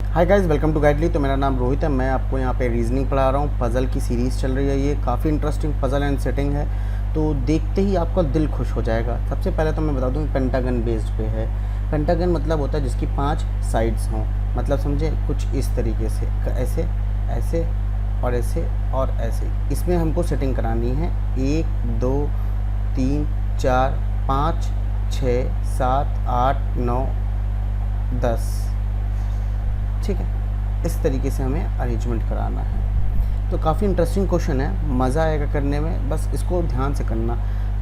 Hi guys, welcome to Guidely. तो मेरा नाम रोहित है। मैं आपको यहाँ पे रीजनिंग पढ़ा रहा हूँ। पज़ल की सीरीज़ चल रही है। ये काफ़ी इंटरेस्टिंग पज़ल एंड सेटिंग है, तो देखते ही आपका दिल खुश हो जाएगा। सबसे पहले तो मैं बता दूँ, पेंटागन बेस्ड पे है। पेंटागन मतलब होता है जिसकी 5 साइड्स हों, मतलब समझे कुछ इस तरीके से, ऐसे ऐसे और ऐसे और ऐसे। इसमें हमको सेटिंग करानी है 1 2 3 4 5 6 7 8 9 10। ठीक है, इस तरीके से हमें अरेंजमेंट कराना है। तो काफ़ी इंटरेस्टिंग क्वेश्चन है, मज़ा आएगा करने में, बस इसको ध्यान से करना।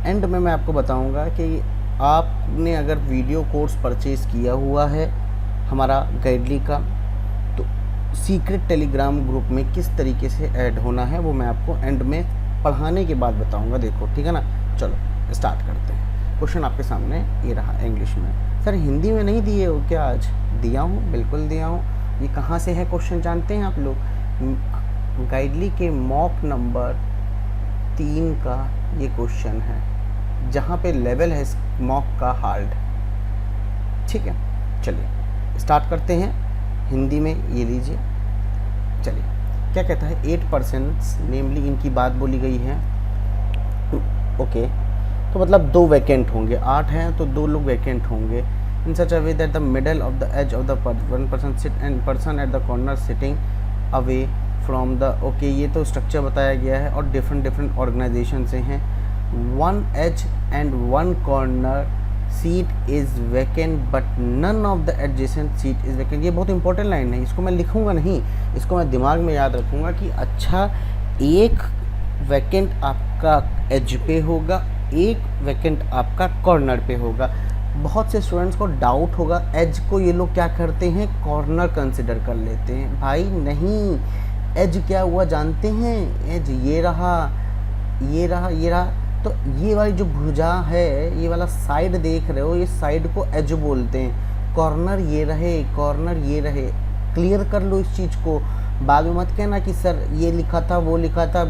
एंड में मैं आपको बताऊंगा कि आपने अगर वीडियो कोर्स परचेज़ किया हुआ है हमारा गाइडली का, तो सीक्रेट टेलीग्राम ग्रुप में किस तरीके से ऐड होना है वो मैं आपको एंड में पढ़ाने के बाद बताऊँगा। देखो, ठीक है ना। चलो स्टार्ट करते हैं। क्वेश्चन आपके सामने ये रहा इंग्लिश में। सर हिंदी में नहीं दिए हो क्या? आज दिया हूँ, बिल्कुल दिया हूँ। ये कहाँ से है क्वेश्चन जानते हैं आप लोग? गाइडली के मॉक नंबर 3 का ये क्वेश्चन है, जहाँ पे लेवल है मॉक का हार्ड। ठीक है, चलिए स्टार्ट करते हैं। हिंदी में ये लीजिए। चलिए, क्या कहता है? 8% नेमली इनकी बात बोली गई है। ओके, तो मतलब 2 वैकेंट होंगे। 8 हैं तो 2 लोग वैकेंट होंगे। In such a way that the middle of the edge of the one person sit and person at the corner sitting away from the okay, ये तो स्ट्रक्चर बताया गया है और डिफरेंट ऑर्गेनाइजेशन से हैं। 1 edge and 1 corner seat is vacant but none of the adjacent seat is vacant। ये बहुत इंपॉर्टेंट लाइन है, इसको मैं लिखूंगा नहीं, इसको मैं दिमाग में याद रखूंगा कि अच्छा, एक वैकेंट आपका एज पे होगा, एक वैकेंट आपका कॉर्नर पे होगा। बहुत से स्टूडेंट्स को डाउट होगा, एज को ये लोग क्या करते हैं, कॉर्नर कंसिडर कर लेते हैं। भाई नहीं, एज क्या हुआ जानते हैं? एज ये रहा, ये रहा, ये रहा। तो ये वाली जो भुजा है, ये वाला साइड देख रहे हो, ये साइड को एज बोलते हैं। कॉर्नर ये रहे, कॉर्नर ये रहे। क्लियर कर लो इस चीज़ को, बाद में मत कहना कि सर ये लिखा था, वो लिखा था,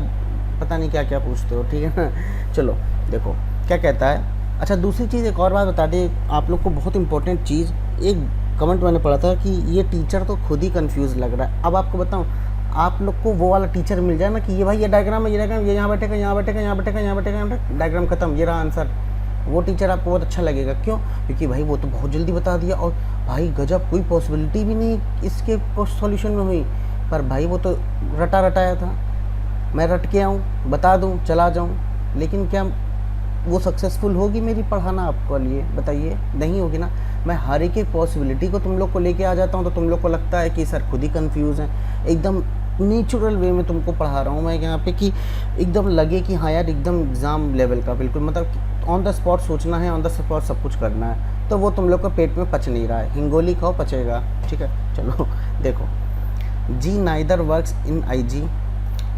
पता नहीं क्या क्या पूछते हो। ठीक है ना। चलो देखो क्या कहता है। अच्छा, दूसरी चीज़ एक और बात बता दें आप लोग को, बहुत इंपॉर्टेंट चीज़। एक कमेंट मैंने पढ़ा था कि ये टीचर तो खुद ही कंफ्यूज लग रहा है। अब आपको बताऊं, आप लोग को वो वाला टीचर मिल जाए ना कि ये भाई ये डायग्राम है, ये डायग्राम, ये यहाँ बैठेगा, यहाँ बैठेगा, यहाँ बैठेगा, यहाँ बैठेगा, यहाँ बैठेगा, डायग्राम खत्म, ये रहा आंसर। वो टीचर आपको बहुत अच्छा लगेगा। क्यों? क्योंकि भाई वो तो बहुत जल्दी बता दिया, और भाई गजब, कोई पॉसिबिलिटी भी नहीं इसके सॉल्यूशन में हुई, पर भाई वो तो रटा रटाया था। मैं रट के आऊँ, बता दूँ, चला जाऊँ, लेकिन क्या वो सक्सेसफुल होगी मेरी पढ़ाना आपको लिए? बताइए, नहीं होगी ना। मैं हर एक पॉसिबिलिटी को तुम लोग को लेके आ जाता हूँ, तो तुम लोग को लगता है कि सर खुद ही कंफ्यूज हैं। एकदम नेचुरल वे में तुमको पढ़ा रहा हूँ मैं यहाँ पे, कि एकदम लगे कि हाँ यार, एकदम एग्ज़ाम लेवल का, बिल्कुल मतलब ऑन द स्पॉट सोचना है, ऑन द स्पॉट सब कुछ करना है। तो वो तुम लोग को पेट में पच नहीं रहा है। हिंगोली खाओ, पचेगा। ठीक है, चलो देखो। G neither works in I G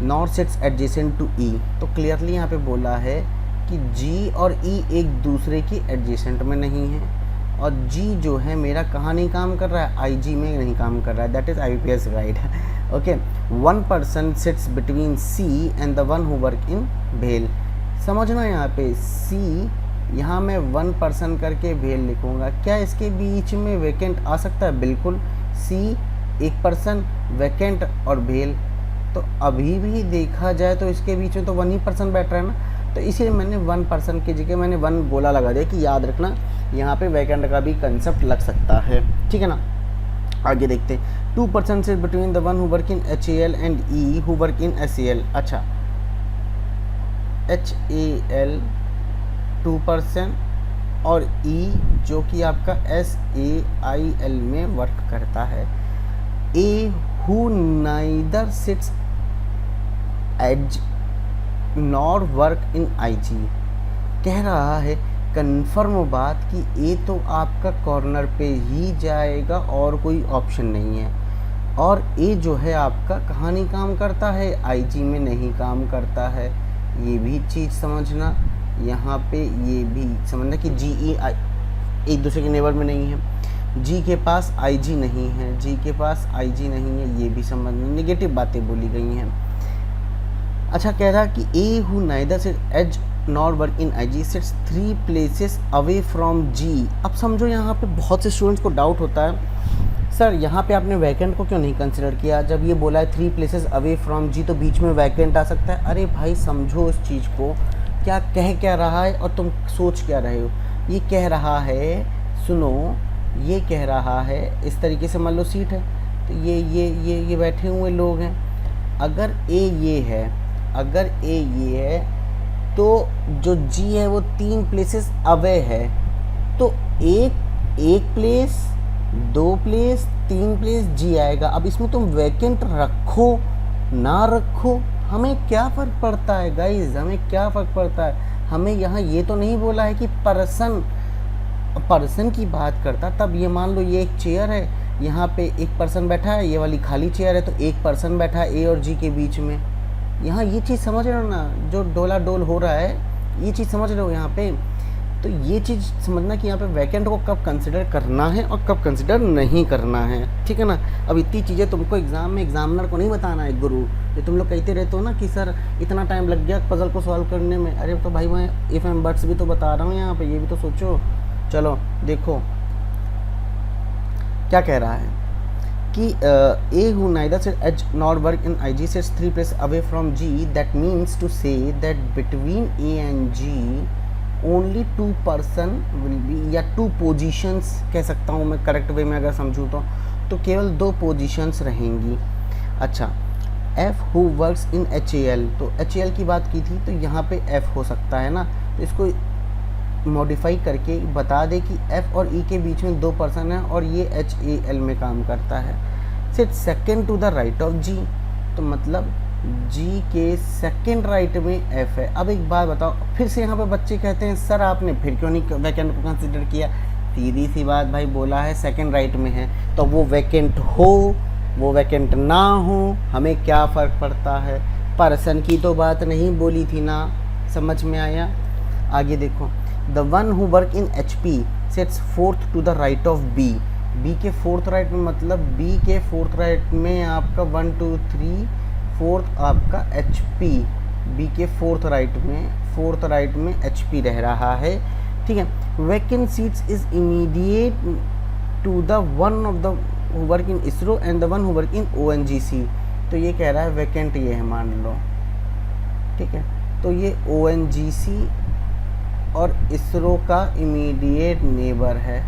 nor sits adjacent to E. तो क्लियरली यहाँ पे बोला है कि जी और ई एक दूसरे की एडजेसेंट में नहीं है, और जी जो है मेरा कहाँ नहीं काम कर रहा है, आई जी में नहीं काम कर रहा है। That is IPS guide. Okay, 1 person sits between C and the one who work in भेल। समझना यहाँ पे, सी यहाँ मैं 1 person करके भेल लिखूँगा। क्या इसके बीच में वैकेंट आ सकता है? बिल्कुल। सी 1 person, वैकेंट और भेल, तो अभी भी देखा जाए तो इसके बीच में तो 1 ही person बैठ रहा है ना। तो इसीलिए मैंने 1 person की जगह मैंने 1 गोला लगा दिया कि याद रखना यहाँ पे वैकेंट का भी कंसेप्ट लग सकता है। ठीक है ना। आगे देखते हैं। 2 person is between the one who work in HAL and E who work in SAL। अच्छा, HAL 2 person और E जो कि आपका SAIL में वर्क करता है। A who neither sits edge nor work in IG। कह रहा है कन्फर्म बात कि ए तो आपका कॉर्नर पे ही जाएगा और कोई ऑप्शन नहीं है, और ए जो है आपका कहाँ नहीं काम करता है, IG में नहीं काम करता है। ये भी चीज़ समझना यहाँ पे, ये भी समझना कि GE एक दूसरे के नेबर में नहीं है। जी के पास IG नहीं है, जी के पास IG नहीं है, ये भी समझना। नेगेटिव बातें बोली गई हैं। अच्छा, कह रहा कि A who neither sit H nor work in IG sits 3 places away from G. अब समझो यहाँ पे बहुत से स्टूडेंट्स को डाउट होता है सर यहाँ पे आपने वैकेंट को क्यों नहीं कंसिडर किया? जब ये बोला है 3 प्लेसेस अवे फ्रॉम जी, तो बीच में वैकेंट आ सकता है। अरे भाई समझो इस चीज़ को, क्या कह क्या रहा है और तुम सोच क्या रहे हो। ये कह रहा है, सुनो, ये कह रहा है इस तरीके से, मान लो सीट है तो ये बैठे हुए लोग हैं। अगर ए ये है, अगर ए ये है तो जो जी है वो 3 प्लेसेस अवे है, तो एक प्लेस, 2 प्लेस, 3 प्लेस जी आएगा। अब इसमें तुम वैकेंट रखो ना रखो, हमें क्या फ़र्क पड़ता है गाइज, हमें क्या फ़र्क पड़ता है। हमें यहाँ ये तो नहीं बोला है कि पर्सन की बात करता। तब ये मान लो ये एक चेयर है, यहाँ पे एक पर्सन बैठा है, ये वाली खाली चेयर है, तो एक पर्सन बैठा है ए और जी के बीच में। यहाँ ये चीज़ समझ रहे हो ना, जो डोला डोल हो रहा है, ये चीज़ समझ रहे हो यहाँ पे। तो ये चीज़ समझना कि यहाँ पे वैकेंट को कब कंसिडर करना है और कब कंसिडर नहीं करना है, ठीक है ना। अब इतनी चीज़ें तुमको एग्ज़ाम में एग्जामिनर को नहीं बताना है गुरु। ये तुम लोग कहते रहते हो ना कि सर इतना टाइम लग गया पजल को सॉल्व करने में। अरे तो भाई मैं इफ़ एंड बट्स भी तो बता रहा हूँ यहाँ पे, ये भी तो सोचो। चलो देखो क्या कह रहा है कि A who neither set H not work in I G sets 3 place away from G, that means to say that between A and G only 2 person will be, या 2 पोजीशंस कह सकता हूँ मैं करेक्ट वे में अगर समझूँ तो केवल 2 पोजीशंस रहेंगी। अच्छा, F who works in H A L, तो एच ए एल की बात की थी तो यहाँ पे एफ हो सकता है ना, तो इसको मॉडिफाई करके बता दे कि एफ और ई के बीच में 2 पर्सन है और ये एच ए एल में काम करता है। Sit second to the right of G, तो मतलब जी के सेकेंड राइट में एफ है। अब एक बात बताओ, फिर से यहाँ पे बच्चे कहते हैं सर आपने फिर क्यों नहीं वैकेंट को कंसिडर किया। सीधी सी बात भाई, बोला है सेकेंड राइट में है, तो वो वैकेंट हो वो वैकेंट ना हो हमें क्या फ़र्क पड़ता है। पर्सन की तो बात नहीं बोली थी ना, समझ में आया। आगे देखो, the one who work in H P sets 4th to the right of B, B के 4th राइट में, मतलब बी के 4th राइट में आपका 1 2 3 4th आपका एच पी, बी के 4th राइट में एच पी रह रहा है, ठीक है। Vacant seats is immediate to the one of the who work in ISRO and the one who work in ONGC, तो ये कह रहा है वैकेंट ये है मान लो, ठीक है। तो ये ONGC और इसरो का इमीडिएट नेबर है,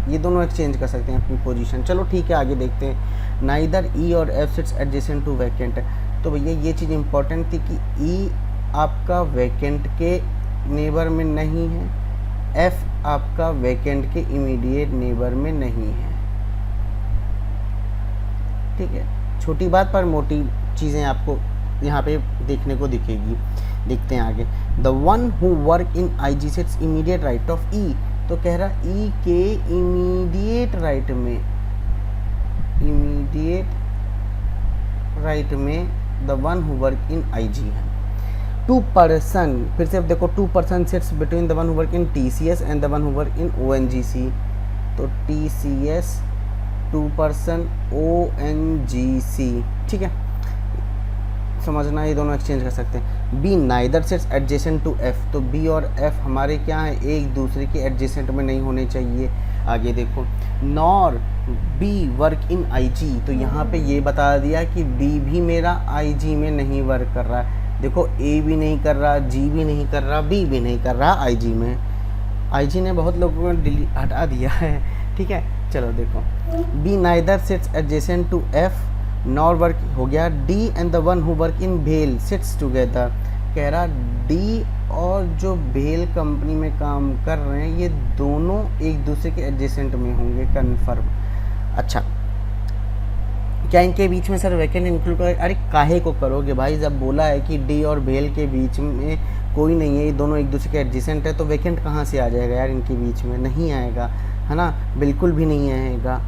ये दोनों एक्सचेंज कर सकते हैं अपनी पोजीशन। चलो ठीक है, आगे देखते हैं। नाइदर ई और F sits adjacent to vacant, तो भैया ये चीज़ इंपॉर्टेंट थी कि ई आपका वैकेंट के नेबर में नहीं है, एफ आपका वैकेंट के इमीडिएट नेबर में नहीं है, ठीक है। छोटी बात पर मोटी चीज़ें आपको यहाँ पे देखने को दिखेगी। देखते हैं आगे। The one who work in I G sets immediate right of E, तो कह रहा ई के इमीडिएट राइट में the one who work in I G है। 2 पर्सन, फिर से अब देखो 2 person sets between the one who work in TCS and the one who work in ONGC, तो TCS 2 पर्सन, ONGC, ठीक है, समझना, ये दोनों एक्सचेंज कर सकते हैं। B neither sets adjacent to F, तो बी और एफ हमारे क्या है, एक दूसरे के एडजेसेंट में नहीं होने चाहिए। आगे देखो, nor be work in I जी, तो यहाँ पे ये बता दिया कि बी भी मेरा आई जी में नहीं वर्क कर रहा है। देखो ए भी नहीं कर रहा, जी भी नहीं कर रहा, बी भी नहीं कर रहा आई जी में। आई जी ने बहुत लोगों को हटा दिया है, ठीक है। चलो देखो, B neither sets adjacent to F nor work हो गया। D and the one who work in भेल सिट्स टुगेदर, कह रहा डी और जो भेल कंपनी में काम कर रहे हैं ये दोनों एक दूसरे के एडजेसेंट में होंगे, कन्फर्म। अच्छा, क्या इनके बीच में सर वैकेंट इंक्लूड कर, अरे काहे को करोगे भाई, जब बोला है कि डी और भेल के बीच में कोई नहीं है, ये दोनों एक दूसरे के एडजेसेंट है, तो वैकेंट कहाँ से आ जाएगा यार, इनके बीच में नहीं आएगा, है ना, बिल्कुल भी नहीं आएगा।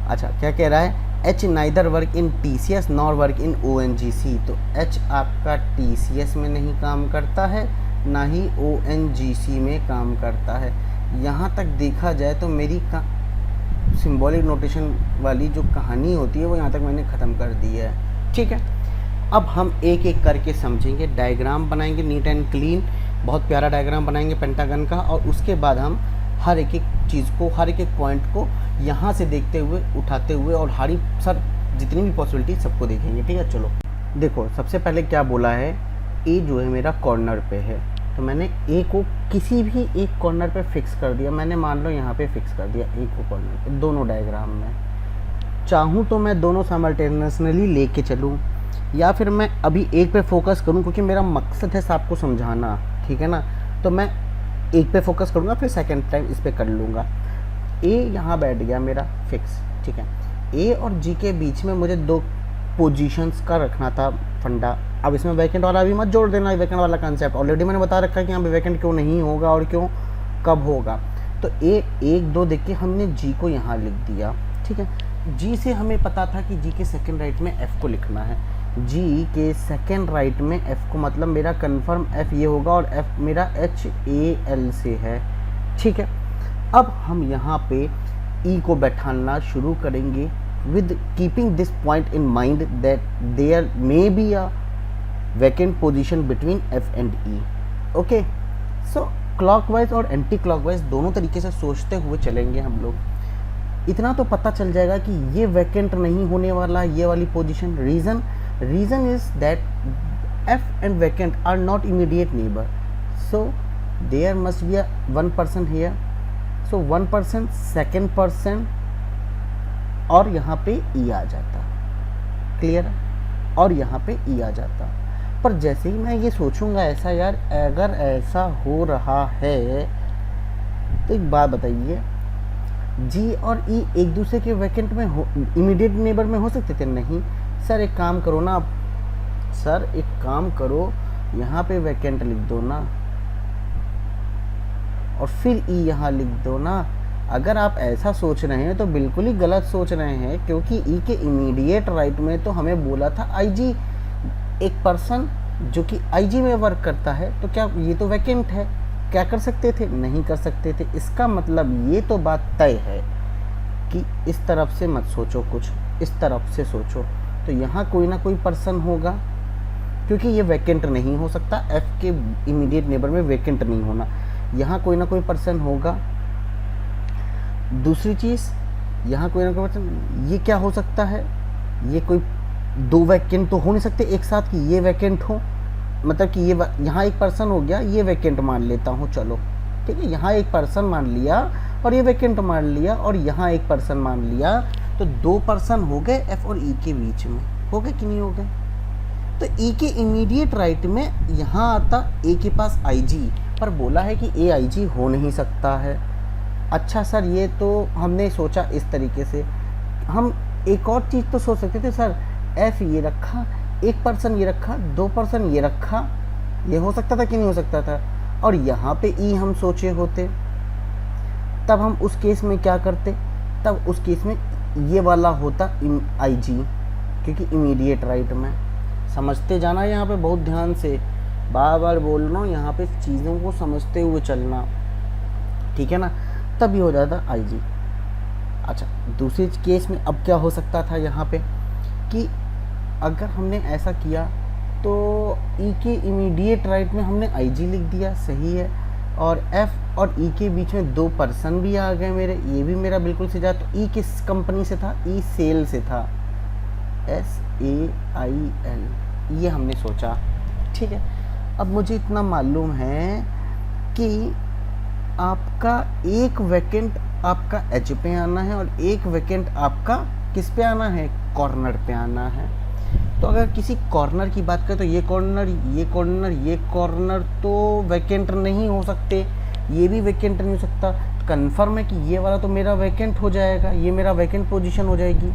अच्छा, क्या कह रहा है, H neither work in TCS nor work in ONGC, तो एच आपका TCS में नहीं काम करता है, ना ही ONGC में काम करता है। यहाँ तक देखा जाए तो मेरी सिंबॉलिक नोटेशन वाली जो कहानी होती है वो यहाँ तक मैंने ख़त्म कर दी है, ठीक है। अब हम एक एक करके समझेंगे, डायग्राम बनाएंगे नीट एंड क्लीन, बहुत प्यारा डायग्राम बनाएंगे पेंटागन का, और उसके बाद हम हर एक एक चीज़ को, हर एक एक पॉइंट को यहाँ से देखते हुए, उठाते हुए, और हरी सर जितनी भी पॉसिबिलिटी सबको देखेंगे। ठीक है, चलो देखो, सबसे पहले क्या बोला है, ए जो है मेरा कॉर्नर पे है, तो मैंने ए को किसी भी एक कॉर्नर पे फिक्स कर दिया। मैंने मान लो यहाँ पे फिक्स कर दिया ए को कॉर्नर पे, दोनों डायग्राम में। चाहूँ तो मैं दोनों साइमल्टेनियसली लेके चलूँ, या फिर मैं अभी एक पे फोकस करूँ, क्योंकि मेरा मकसद है आपको समझाना, ठीक है ना। तो मैं एक पे फोकस करूँगा, फिर सेकंड टाइम इस पे कर लूँगा। ए यहाँ बैठ गया मेरा फिक्स, ठीक है। ए और जी के बीच में मुझे दो पोजीशंस का रखना था फंडा। अब इसमें वैकेंट वाला अभी मत जोड़ देना, वैकेंट वाला कंसेप्ट ऑलरेडी मैंने बता रखा है कि यहाँ पे वैकेंट क्यों नहीं होगा और क्यों कब होगा। तो ए 1 2 देख के हमने जी को यहाँ लिख दिया, ठीक है। जी से हमें पता था कि जी के सेकंड राइट में एफ को लिखना है। जी के सेकंड राइट में एफ को, मतलब मेरा कंफर्म एफ ये होगा, और एफ मेरा HAL से है, ठीक है। अब हम यहाँ पे ई को बैठाना शुरू करेंगे with keeping this point in mind that there may be a vacant position between F and E. Okay, so clockwise और एंटी क्लॉकवाइज दोनों तरीके से सोचते हुए चलेंगे हम लोग। इतना तो पता चल जाएगा कि ये वैकेंट नहीं होने वाला ये वाली position. Reason is that F and vacant are not immediate neighbor, so there must be a one person here, so one person, second person, और यहाँ पे ई आ जाता, क्लियर, और यहाँ पे ई आ जाता। पर जैसे ही मैं ये सोचूंगा ऐसा, यार अगर ऐसा हो रहा है तो एक बात बताइए, जी और ई एक दूसरे के वैकेंट में हो, इमीडिएट नेबर में हो सकते थे? नहीं सर, एक काम करो ना आप, सर एक काम करो, यहाँ पे वैकेंट लिख दो ना, और फिर ई यहाँ लिख दो ना। अगर आप ऐसा सोच रहे हैं तो बिल्कुल ही गलत सोच रहे हैं, क्योंकि ई के इमीडिएट राइट में तो हमें बोला था आईजी, एक पर्सन जो कि आईजी में वर्क करता है, तो क्या ये तो वैकेंट है, क्या कर सकते थे? नहीं कर सकते थे। इसका मतलब ये तो बात तय है कि इस तरफ से मत सोचो, कुछ इस तरफ से सोचो। तो यहाँ कोई ना कोई पर्सन होगा, क्योंकि ये वैकेंट नहीं हो सकता, एफ के इमीडिएट नेबर में वैकेंट नहीं होना, यहाँ कोई ना कोई पर्सन होगा। दूसरी चीज़, यहाँ कोई ना कोई पर्सन, ये क्या हो सकता है, ये कोई दो वैकेंट तो हो नहीं सकते एक साथ कि ये वैकेंट हो, मतलब कि ये यहाँ एक पर्सन हो गया, ये वैकेंट मान लेता हूँ, चलो ठीक है, यहाँ एक पर्सन मान लिया और ये वैकेंट मान लिया, और यहाँ एक पर्सन मान लिया, तो दो पर्सन हो गए एफ और ई के बीच में, हो गए कि नहीं हो गए? तो ई के इमीडिएट राइट में यहाँ आता ए के पास आईजी, पर बोला है कि ए आईजी हो नहीं सकता है। अच्छा सर, ये तो हमने सोचा इस तरीके से, हम एक और चीज़ तो सोच सकते थे सर, एफ ये रखा, एक पर्सन ये रखा, दो पर्सन ये रखा, ये हो सकता था कि नहीं हो सकता था? और यहाँ पे ई हम सोचे होते, तब हम उस केस में क्या करते? तब उस केस में ये वाला होता आईजी, क्योंकि इमीडिएट राइट में। समझते जाना यहाँ पे बहुत ध्यान से, बार बार बोल रहा हूँ, यहाँ पे चीज़ों को समझते हुए चलना, ठीक है ना। तब ये हो जाता आईजी। अच्छा, दूसरी केस में अब क्या हो सकता था यहाँ पे कि अगर हमने ऐसा किया तो ई के इमीडिएट राइट में हमने आईजी लिख दिया, सही है, और एफ और ई के बीच में दो पर्सन भी आ गए मेरे, ये भी मेरा बिल्कुल सही जा। तो ई किस कंपनी से था? ई सेल से था, SAIL, ये हमने सोचा, ठीक है। अब मुझे इतना मालूम है कि आपका एक वैकेंट आपका एच पे आना है और एक वैकेंट आपका किस पे आना है? कॉर्नर पे आना है। तो अगर किसी कॉर्नर की बात करें तो ये कॉर्नर, ये कॉर्नर, ये कॉर्नर तो वैकेंट नहीं हो सकते, ये भी वैकेंट नहीं हो सकता। कंफर्म है कि ये वाला तो मेरा वैकेंट हो जाएगा, ये मेरा वैकेंट पोजीशन हो जाएगी।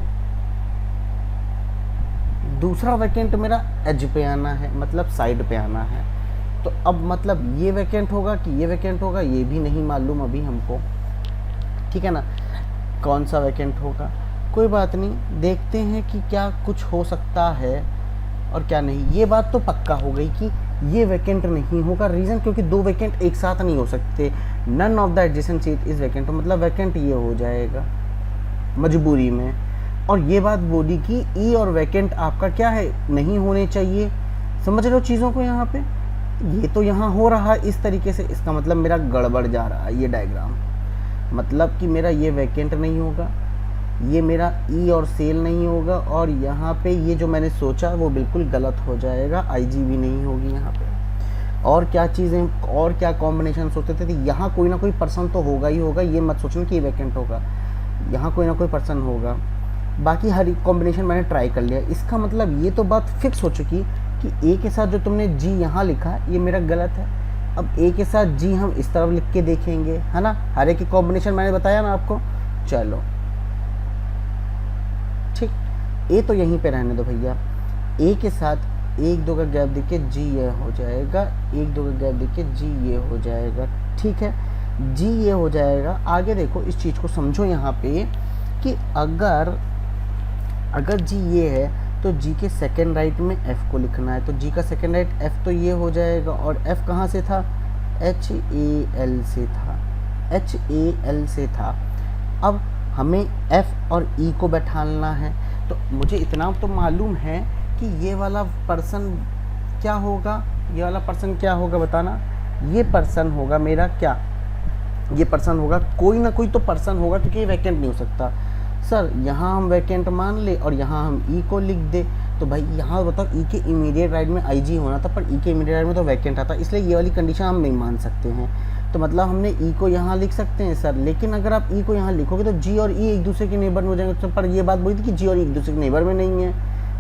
दूसरा वैकेंट मेरा एज पे आना है, मतलब साइड पे आना है। तो अब मतलब ये वैकेंट होगा कि ये वैकेंट होगा, ये भी नहीं मालूम अभी हमको, ठीक है ना, कौन सा वैकेंट होगा। कोई बात नहीं, देखते हैं कि क्या कुछ हो सकता है और क्या नहीं। ये बात तो पक्का हो गई कि ये वैकेंट नहीं होगा। रीज़न, क्योंकि दो वैकेंट एक साथ नहीं हो सकते। None of the adjacent seat is vacant, मतलब वैकेंट ये हो जाएगा मजबूरी में। और ये बात बोली कि ई और वैकेंट आपका क्या है, नहीं होने चाहिए। समझ रहे हो चीज़ों को? यहाँ पे ये तो यहाँ हो रहा है इस तरीके से, इसका मतलब मेरा गड़बड़ जा रहा है ये डायग्राम। मतलब कि मेरा ये वैकेंट नहीं होगा, ये मेरा ई और सेल नहीं होगा, और यहाँ पे ये जो मैंने सोचा वो बिल्कुल गलत हो जाएगा, आईजी भी नहीं होगी यहाँ पे। और क्या चीज़ें और क्या कॉम्बिनेशन सोचते थे, यहाँ कोई ना कोई पर्सन तो होगा ही होगा, ये मत सोचना कि ये वैकेंट होगा, यहाँ कोई ना कोई पर्सन होगा। बाकी हर एक कॉम्बिनेशन मैंने ट्राई कर लिया। इसका मतलब ये तो बात फिक्स हो चुकी कि ए के साथ जो तुमने जी यहाँ लिखा ये मेरा गलत है। अब ए के साथ जी हम इस तरफ लिख के देखेंगे, है ना, हर एक की कॉम्बिनेशन मैंने बताया ना आपको। चलो ठीक, ए तो यहीं पे रहने दो भैया। ए के साथ 1 2 का गैप देके जी ये हो जाएगा, 1 2 का गैप देके जी ये हो जाएगा, ठीक है, जी ये हो जाएगा। आगे देखो, इस चीज़ को समझो यहाँ पे कि अगर जी ये है तो जी के सेकेंड राइट में एफ को लिखना है, तो जी का सेकेंड राइट एफ तो ये हो जाएगा, और एफ कहाँ से था, HAL से था, HAL से था। अब हमें एफ और ई को बैठाना है, तो मुझे इतना तो मालूम है कि ये वाला पर्सन क्या होगा, ये वाला पर्सन क्या होगा बताना। ये पर्सन होगा मेरा क्या, ये पर्सन होगा, कोई ना कोई तो पर्सन होगा, क्योंकि ये वैकेंट नहीं हो सकता। सर यहाँ हम वैकेंट मान ले और यहाँ हम ई को लिख दे, तो भाई यहाँ बताओ ई के इमीडिएट राइट में आईजी होना था, पर ई के इमीडिएट राइट में तो वैकेंट आता, इसलिए ये वाली कंडीशन हम नहीं मान सकते हैं। तो मतलब हमने ई को यहाँ लिख सकते हैं सर, लेकिन अगर आप ई को यहाँ लिखोगे तो जी और ई एक दूसरे के नेबर में हो जाएंगे। तो पर ये बात बोली थी कि जी और ई एक दूसरे के नेबर में नहीं है,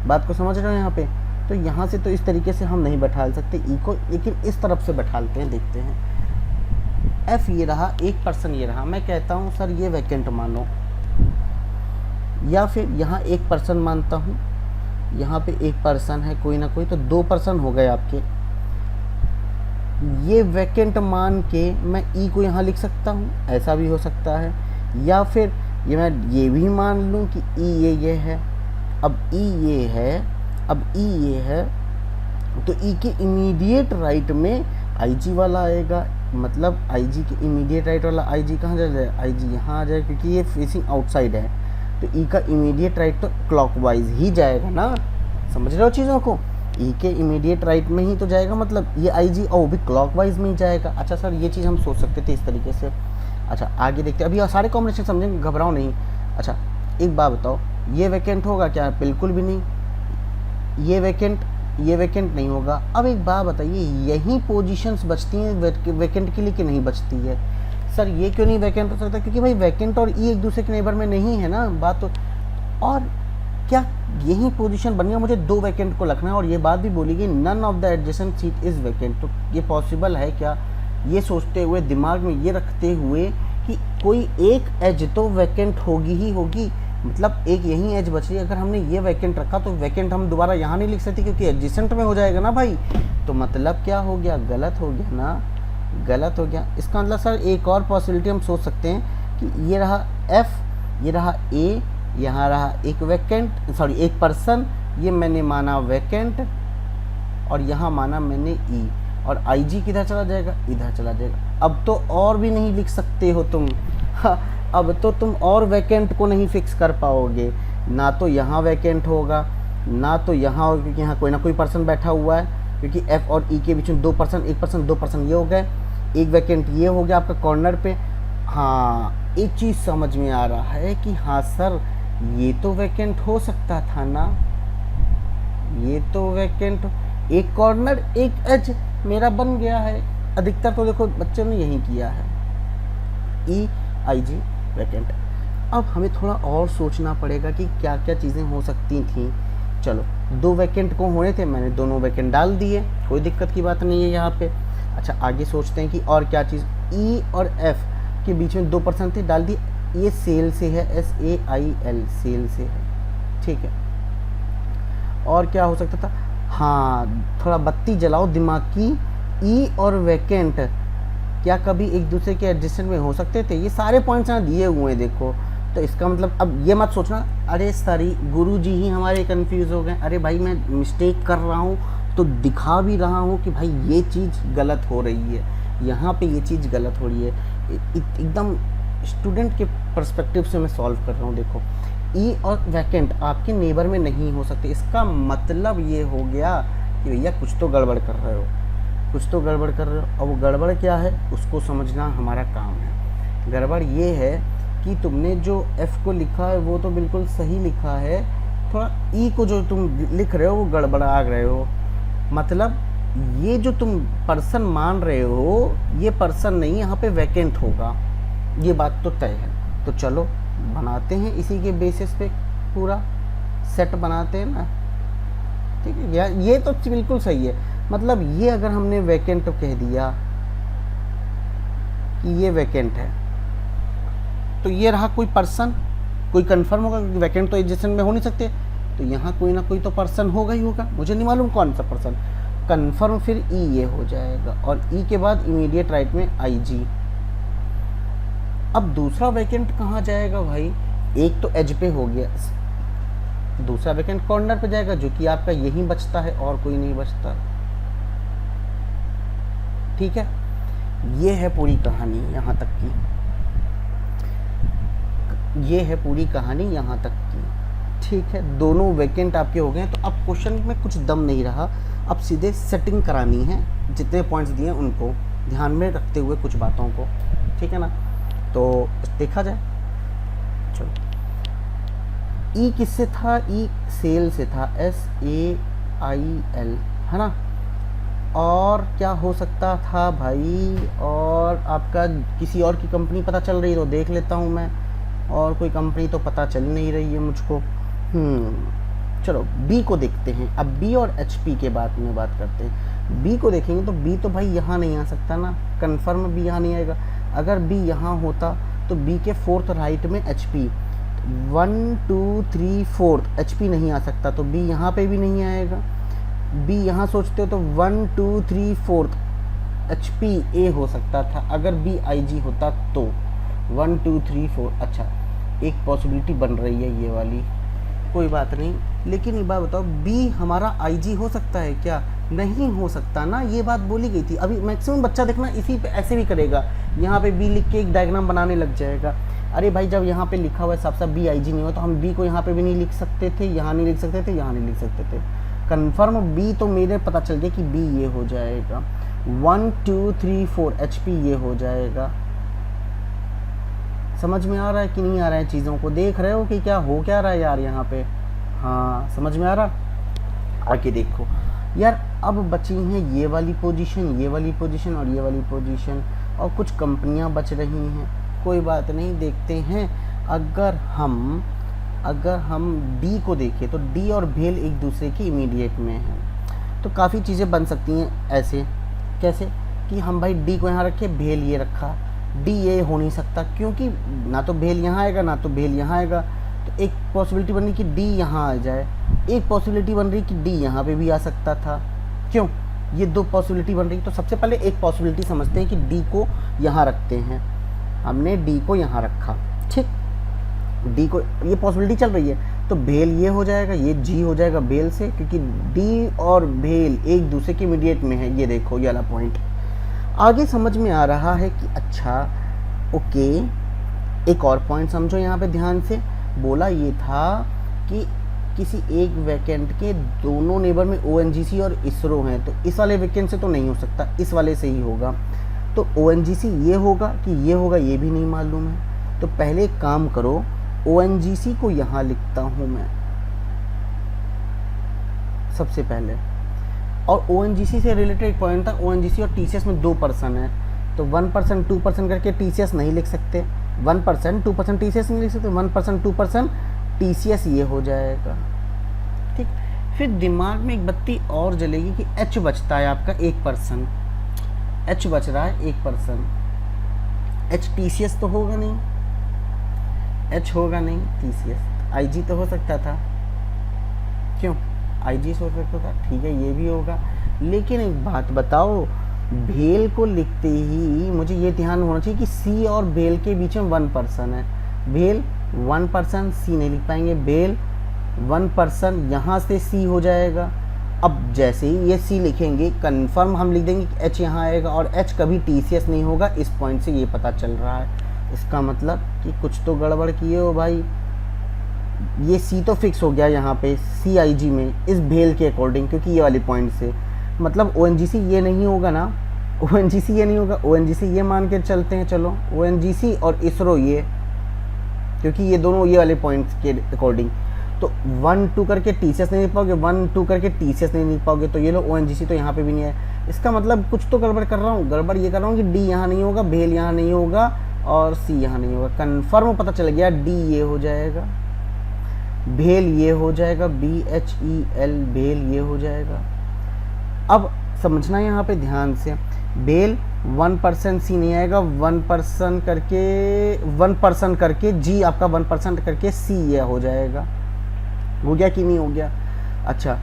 बात को समझ रहे हो यहाँ पे। तो यहाँ से तो इस तरीके से हम नहीं बैठा सकते ई को, लेकिन इस तरफ से बैठाते हैं, देखते हैं। एफ ये रहा, एक पर्सन ये रहा, मैं कहता हूँ सर ये वैकेंट मानो, या फिर यहाँ एक पर्सन मानता हूँ, यहाँ पे एक पर्सन है कोई ना कोई, तो 2 पर्सन हो गए आपके। ये वैकेंट मान के मैं ई को यहाँ लिख सकता हूँ, ऐसा भी हो सकता है, या फिर ये मैं ये भी मान लूँ कि ई ये है, अब ई ये है, अब ई ये है, तो ई के इमीडिएट राइट में आईजी वाला आएगा, मतलब आईजी के इमीडिएट राइट वाला आईजी कहाँ जाएगा, आईजी यहाँ आ जाएगा, क्योंकि ये फेसिंग आउटसाइड है, तो ई का इमीडिएट राइट तो क्लॉकवाइज ही जाएगा ना, समझ रहे हो चीज़ों को। ई के इमीडिएट राइट में ही तो जाएगा, मतलब ये आईजी और वो भी क्लॉकवाइज में ही जाएगा। अच्छा सर ये चीज़ हम सोच सकते थे इस तरीके से। अच्छा आगे देखते, अभी सारे कॉम्बिनेशन समझेंगे, घबराओ नहीं। अच्छा एक बात बताओ, ये वैकेंट होगा क्या, बिल्कुल भी नहीं, ये वैकेंट नहीं होगा। अब एक बात बताइए, यही पोजीशंस बचती हैं वैकेंट के लिए कि नहीं बचती है। सर ये क्यों नहीं वैकेंट हो सकता, क्योंकि भाई वैकेंट और ई एक दूसरे के नेबर में नहीं है ना, बात तो। और क्या यही पोजीशन बन गया, मुझे 2 वैकेंट को रखना है, और ये बात भी बोली गई none of the adjacent seat is vacant. तो ये पॉसिबल है क्या, ये सोचते हुए, दिमाग में ये रखते हुए कि कोई एक एज तो वैकेंट होगी ही होगी, मतलब एक यही एज बच रही है। अगर हमने ये वैकेंट रखा तो वैकेंट हम दोबारा यहाँ नहीं लिख सकते, क्योंकि एडजेसेंट में हो जाएगा ना भाई। तो मतलब क्या हो गया, गलत हो गया ना, गलत हो गया। इसका मतलब सर एक और पॉसिबिलिटी हम सोच सकते हैं कि ये रहा एफ, ये रहा ए, यहाँ रहा एक वैकेंट, सॉरी एक पर्सन, ये मैंने माना वैकेंट, और यहाँ माना मैंने ई, और आईजी किधर चला जाएगा, इधर चला जाएगा। अब तो और भी नहीं लिख सकते हो तुम, हाँ, अब तो तुम और वैकेंट को नहीं फिक्स कर पाओगे, ना तो यहाँ वैकेंट होगा, ना तो यहाँ होगा, क्योंकि यहाँ कोई ना कोई पर्सन बैठा हुआ है, क्योंकि एफ और ई के बीच में 2 पर्सन, एक पर्सन 2 पर्सन ये हो गए, एक वैकेंट ये हो गया आपका कॉर्नर पे। हाँ एक चीज़ समझ में आ रहा है कि हाँ सर ये तो वैकेंट हो सकता था ना, ये तो वैकेंट, एक कॉर्नर एक एज मेरा बन गया है। अधिकतर तो देखो बच्चों ने यही किया है, ई आई जी वैकेंट। अब हमें थोड़ा और सोचना पड़ेगा कि क्या क्या चीज़ें हो सकती थी। चलो 2 वैकेंट को होने थे, मैंने दोनों वैकेंट डाल दिए, कोई दिक्कत की बात नहीं है यहाँ पे। अच्छा आगे सोचते हैं कि और क्या चीज़, ई और एफ के बीच में 2 पर्सन थे, डाल दिए, ये सेल से है, SAIL सेल से है, ठीक है। और क्या हो सकता था, हाँ थोड़ा बत्ती जलाओ दिमाग की, ई और वैकेंट क्या कभी एक दूसरे के एडजस्टमेंट में हो सकते थे, ये सारे पॉइंट्स यहाँ दिए हुए हैं देखो। तो इसका मतलब अब ये मत सोचना अरे सारी गुरुजी ही हमारे कंफ्यूज हो गए, अरे भाई मैं मिस्टेक कर रहा हूँ तो दिखा भी रहा हूँ कि भाई ये चीज़ गलत हो रही है, यहाँ पे ये चीज़ गलत हो रही है, एकदम स्टूडेंट के पर्सपेक्टिव से मैं सॉल्व कर रहा हूँ। देखो ई और वैकेंट आपके नेबर में नहीं हो सकते, इसका मतलब ये हो गया कि भैया कुछ तो गड़बड़ कर रहे हो, कुछ तो गड़बड़ कर रहे हो। अब वो गड़बड़ क्या है उसको समझना हमारा काम है। गड़बड़ ये है कि तुमने जो F को लिखा है वो तो बिल्कुल सही लिखा है, थोड़ा E को जो तुम लिख रहे हो वो गड़बड़ा रहे हो। मतलब ये जो तुम पर्सन मान रहे हो ये पर्सन नहीं, यहाँ पे वैकेंट होगा, ये बात तो तय है। तो चलो बनाते हैं इसी के बेसिस पे पूरा सेट बनाते हैं ना, ठीक है यार। ये तो बिल्कुल सही है। मतलब ये अगर हमने वैकेंट कह दिया कि ये वैकेंट है, तो ये रहा कोई पर्सन, कोई कंफर्म होगा क्योंकि वैकेंट तो एडजेसेंट में हो नहीं सकते, तो यहाँ कोई ना कोई तो पर्सन होगा ही होगा, मुझे नहीं मालूम कौन सा पर्सन। कंफर्म फिर ई ये हो जाएगा, और ई के बाद इमीडिएट राइट में आई जी। अब दूसरा वैकेंट कहाँ जाएगा भाई? एक तो एज पे हो गया, दूसरा वैकेंट कॉर्नर पे जाएगा जो कि आपका यही बचता है और कोई नहीं बचता। ठीक है, ये है पूरी कहानी यहाँ तक की, ये है पूरी कहानी यहाँ तक की। ठीक है, दोनों वैकेंट आपके हो गए हैं। तो अब क्वेश्चन में कुछ दम नहीं रहा, अब सीधे सेटिंग करानी है, जितने पॉइंट्स दिए उनको ध्यान में रखते हुए कुछ बातों को, ठीक है ना। तो देखा जाए, चलो। ई किससे था? ई सेल से था, SAIL, है ना। और क्या हो सकता था भाई? और आपका किसी और की कंपनी पता चल रही है तो देख लेता हूँ मैं, और कोई कंपनी तो पता चल नहीं रही है मुझको। चलो बी को देखते हैं। अब बी और HP के बाद में बात करते हैं। बी को देखेंगे तो बी तो भाई यहाँ नहीं आ सकता ना, कंफर्म बी यहाँ नहीं आएगा। अगर बी यहाँ होता तो बी के फोर्थ राइट में HP, 1 2 3 4 HP नहीं आ सकता, तो बी यहाँ पे भी नहीं आएगा। बी यहाँ सोचते हो तो 1 2 3 4 HP A हो सकता था, अगर बी IG होता तो 1 2 3 4। अच्छा, एक पॉसिबिलिटी बन रही है ये वाली, कोई बात नहीं। लेकिन ये बात बताओ, बी हमारा IG हो सकता है क्या? नहीं हो सकता ना, ये बात बोली गई थी। अभी मैक्सिमम बच्चा देखना इसी पे ऐसे भी करेगा, यहाँ पे बी लिख के एक डायग्राम बनाने लग जाएगा। अरे भाई, जब यहाँ पे लिखा हुआ है साफ साफ बी IG नहीं हो, तो हम बी को यहाँ पे भी नहीं लिख सकते थे, यहाँ नहीं लिख सकते थे, यहाँ नहीं लिख सकते थे। कन्फर्म बी तो मेरे पता चल गया कि बी ये हो जाएगा, 1 2 3 4 HP ये हो जाएगा। समझ में आ रहा है कि नहीं आ रहा है? चीज़ों को देख रहे हो कि क्या हो क्या रहा है यार यहाँ पे? हाँ, समझ में आ रहा? आके देखो यार, अब बची हैं ये वाली पोजीशन, ये वाली पोजीशन और ये वाली पोजीशन, और कुछ कंपनियां बच रही हैं। कोई बात नहीं, देखते हैं। अगर हम डी को देखें तो डी और भेल एक दूसरे की इमीडिएट में हैं, तो काफ़ी चीज़ें बन सकती हैं ऐसे। कैसे कि हम भाई डी को यहाँ रखे, भेल ये रखा, डी ये हो नहीं सकता क्योंकि ना तो भेल यहाँ आएगा ना तो भेल यहाँ आएगा। तो एक पॉसिबिलिटी बन रही कि डी यहाँ आ जाए, एक पॉसिबिलिटी बन रही कि डी यहाँ पे भी आ सकता था। क्यों? ये दो पॉसिबिलिटी बन रही। तो सबसे पहले एक पॉसिबिलिटी समझते हैं कि डी को यहाँ रखते हैं, हमने डी को यहाँ रखा, ठीक। डी को, ये पॉसिबिलिटी चल रही है, तो भेल ये हो जाएगा, ये जी हो जाएगा भेल से, क्योंकि डी और भेल एक दूसरे के इमीडिएट में है। ये देखो ये वाला पॉइंट आगे समझ में आ रहा है कि अच्छा ओके। एक और पॉइंट समझो यहाँ पे ध्यान से। बोला ये था कि किसी एक वैकेंट के दोनों नेबर में ONGC और इसरो हैं, तो इस वाले वैकेंट से तो नहीं हो सकता, इस वाले से ही होगा। तो ONGC ये होगा कि ये होगा, ये भी नहीं मालूम है। तो पहले एक काम करो, ONGC को यहाँ लिखता हूँ मैं सबसे पहले, और ONGC से रिलेटेड पॉइंट था, ONGC और TCS में 2 पर्सन है, तो 1% 2% करके TCS नहीं लिख सकते, 1% 2% TCS नहीं लिख सकते, 1% 2% TCS ये हो जाएगा, ठीक। फिर दिमाग में एक बत्ती और जलेगी कि H बचता है आपका 1%, H बच रहा है 1%, H TCS तो होगा नहीं, H होगा नहीं TCS, IG तो हो सकता था, क्यों? IG से हो सकता था, ठीक है, ये भी होगा। लेकिन एक बात बताओ, भेल को लिखते ही मुझे ये ध्यान होना चाहिए कि C और भेल के बीच में 1% है, भेल 1% C नहीं लिख पाएंगे, भेल 1% यहाँ से C हो जाएगा। अब जैसे ही ये C लिखेंगे, कंफर्म हम लिख देंगे कि H यहाँ आएगा, और H कभी TCS नहीं होगा। इस पॉइंट से ये पता चल रहा है, इसका मतलब कि कुछ तो गड़बड़ किए हो भाई। ये C तो फिक्स हो गया यहाँ पे CIG में, इस भेल के अकॉर्डिंग, क्योंकि ये वाले पॉइंट से मतलब ONGC ये नहीं होगा ना, ONGC ये नहीं होगा, ONGC ये मान के चलते हैं, चलो ONGC और इसरो ये, क्योंकि ये दोनों ये वाले पॉइंट्स के अकॉर्डिंग। तो 1 2 करके TCS नहीं लिख पाओगे, 1 2 करके TCS नहीं लिख पाओगे, तो ये लो ONGC तो यहाँ पे भी नहीं है। इसका मतलब कुछ तो गड़बड़ कर रहा हूँ, गड़बड़ ये कर रहा हूँ कि D यहाँ नहीं होगा, भेल यहाँ नहीं होगा और C यहाँ नहीं होगा। कन्फर्म पता चल गया, D ये हो जाएगा, भेल ये हो जाएगा, BHEL भेल ये हो जाएगा। अब समझना यहाँ पे ध्यान से, भेल 1% C नहीं आएगा, 1% करके G आपका 1% करके C ये हो जाएगा। हो गया कि नहीं हो गया? अच्छा,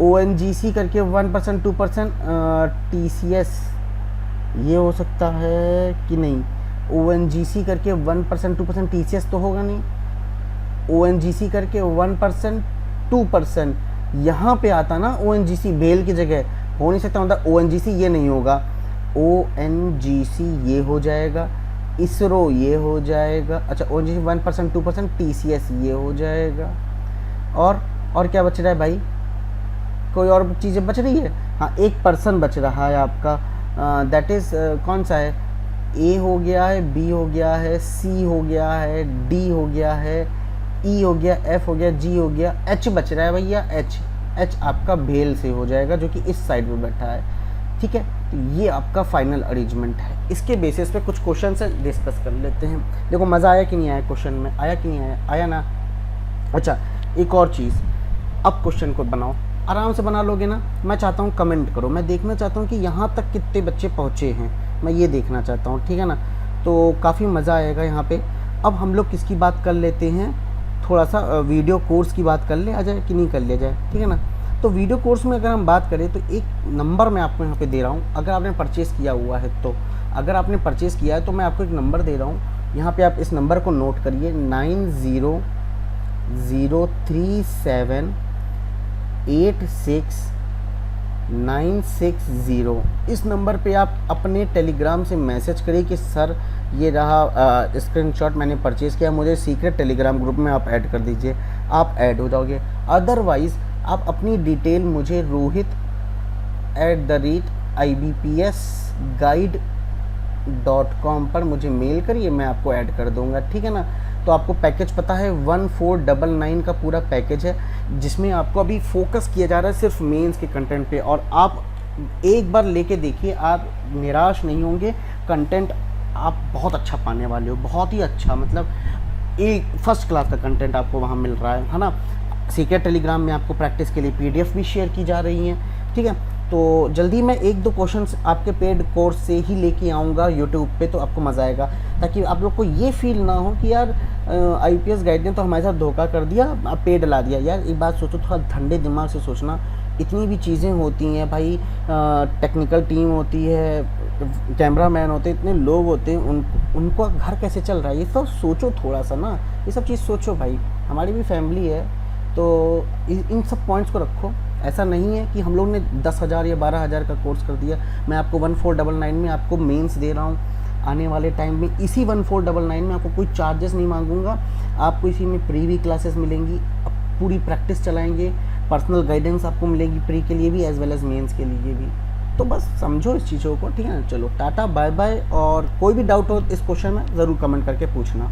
ONGC करके 1% 2% TCS ये हो सकता है कि नहीं? ONGC करके 1% 2% TCS तो होगा नहीं। ONGC करके 1% 2% यहाँ पे आता ना ONGC, भेल की जगह हो नहीं सकता, मतलब ONGC ये नहीं होगा, ONGC ये हो जाएगा, इसरो ये हो जाएगा। अच्छा, ONGC 1% 2% TCS ये हो जाएगा। और क्या बच रहा है भाई? कोई और चीज़ें बच रही है? हाँ, 1% बच रहा है आपका, दैट इज़ कौन सा है? A हो गया है, B हो गया है, C हो गया है, D हो गया है, E हो गया, F हो गया, G हो गया, H बच रहा है भैया, H आपका भेल से हो जाएगा, जो कि इस साइड में बैठा है। ठीक है, तो ये आपका फाइनल अरेंजमेंट है। इसके बेसिस पे कुछ क्वेश्चन से डिस्कस कर लेते हैं। देखो मज़ा आया कि नहीं आया क्वेश्चन में? आया कि नहीं आया? आया ना? अच्छा, एक और चीज़, अब क्वेश्चन को बनाओ, आराम से बना लोगे ना? मैं चाहता हूँ कमेंट करो, मैं देखना चाहता हूँ कि यहाँ तक कितने बच्चे पहुँचे हैं, मैं ये देखना चाहता हूँ, ठीक है ना? तो काफ़ी मज़ा आएगा यहाँ पे। अब हम लोग किसकी बात कर लेते हैं, थोड़ा सा वीडियो कोर्स की बात कर ले आ जाए कि नहीं कर लिया जाए, ठीक है ना? तो वीडियो कोर्स में अगर हम बात करें तो एक नंबर मैं आपको यहाँ पे दे रहा हूँ, अगर आपने परचेज़ किया हुआ है तो। अगर आपने परचेज़ किया है तो मैं आपको एक नंबर दे रहा हूँ, यहाँ पे आप इस नंबर को नोट करिए, 9003786960। इस नंबर पे आप अपने टेलीग्राम से मैसेज करिए कि सर ये रहा स्क्रीनशॉट, मैंने परचेज़ किया, मुझे सीक्रेट टेलीग्राम ग्रुप में आप ऐड कर दीजिए, आप ऐड हो जाओगे। अदरवाइज़ आप अपनी डिटेल मुझे rohit@ibpsguide.com पर मुझे मेल करिए, मैं आपको ऐड कर दूंगा, ठीक है ना? तो आपको पैकेज पता है 1499 का पूरा पैकेज है, जिसमें आपको अभी फोकस किया जा रहा है सिर्फ मेंस के कंटेंट पे, और आप एक बार लेके देखिए, आप निराश नहीं होंगे। कंटेंट आप बहुत अच्छा पाने वाले हो, बहुत ही अच्छा, मतलब एक फर्स्ट क्लास का कंटेंट आपको वहाँ मिल रहा है ना? सीक्रेट टेलीग्राम में आपको प्रैक्टिस के लिए PDF भी शेयर की जा रही हैं, ठीक है? तो जल्दी मैं 1-2 क्वेश्चंस आपके पेड कोर्स से ही लेके आऊँगा यूट्यूब पे, तो आपको मज़ा आएगा, ताकि आप लोग को ये फील ना हो कि यार IPS गाइड ने तो हमारे साथ धोखा कर दिया, आप पेड ला दिया। यार एक बात सोचो, थोड़ा ठंडे दिमाग से सोचना, इतनी भी चीज़ें होती हैं भाई, टेक्निकल टीम होती है, कैमरा मैन होते हैं, इतने लोग होते हैं, उनको घर कैसे चल रहा है, ये तो सोचो थोड़ा सा ना, ये सब चीज़ सोचो भाई, हमारी भी फैमिली है। तो इन सब पॉइंट्स को रखो। ऐसा नहीं है कि हम लोग ने 10,000 या 12,000 का कोर्स कर दिया। मैं आपको 1499 में आपको मेंस दे रहा हूँ, आने वाले टाइम में इसी 1499 में आपको कोई चार्जेस नहीं मांगूंगा, आपको इसी में प्री भी क्लासेस मिलेंगी, अब पूरी प्रैक्टिस चलाएंगे, पर्सनल गाइडेंस आपको मिलेगी प्री के लिए भी एज वेल एज मेंस के लिए भी। तो बस समझो इस चीज़ों को, ठीक है ना? चलो टाटा बाय बाय, और कोई भी डाउट हो इस क्वेश्चन में ज़रूर कमेंट करके पूछना।